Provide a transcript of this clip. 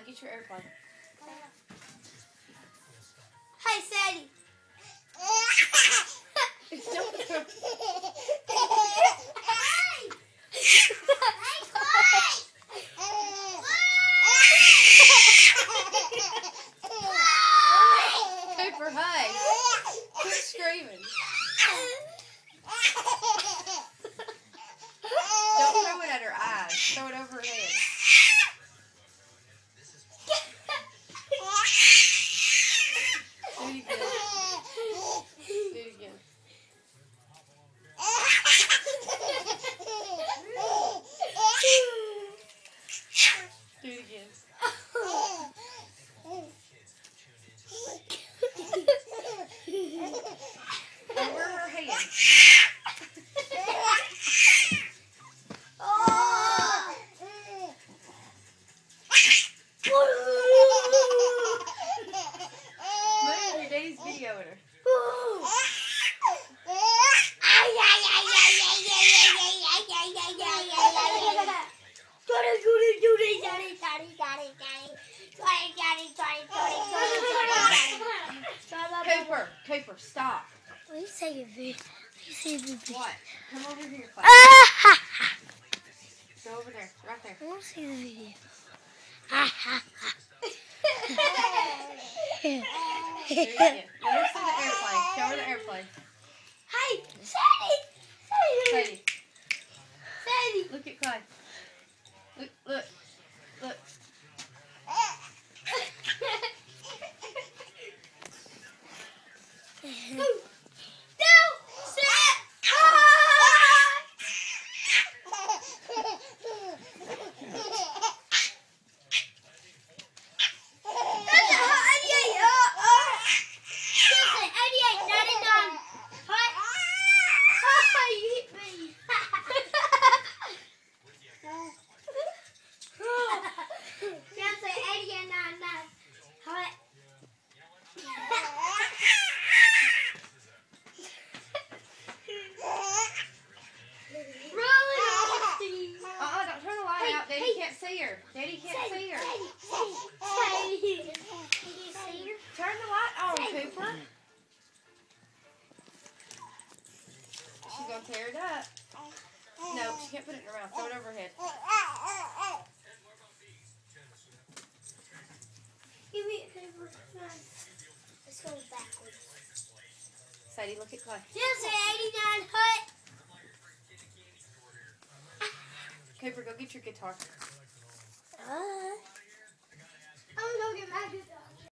Clyde, get your airplane. Hey, Sadie. Cooper, hey. Quit screaming. Don't throw it at her eyes. Throw it over her head. Do it again. Do it again. Do it again. Over her head. Move, your daddy's videoing her. Cooper, stop. Let me say a video. What? Come over here, Clyde. Go over there, right there. I want to see the video. Do it again. Let her see the airplane. Show her the airplane. Hey, Sadie! Sadie, Sadie! look at Clyde. Look. Don't turn the light out. Daddy can't see her. Daddy can't see her. Turn the light on, Cooper. She's going to tear it up. No, she can't put it in her mouth. Throw it over her head. Give me a paper. Let's go backwards. Sadie, look at Clyde. Just 89 hut. Cooper, go get your guitar.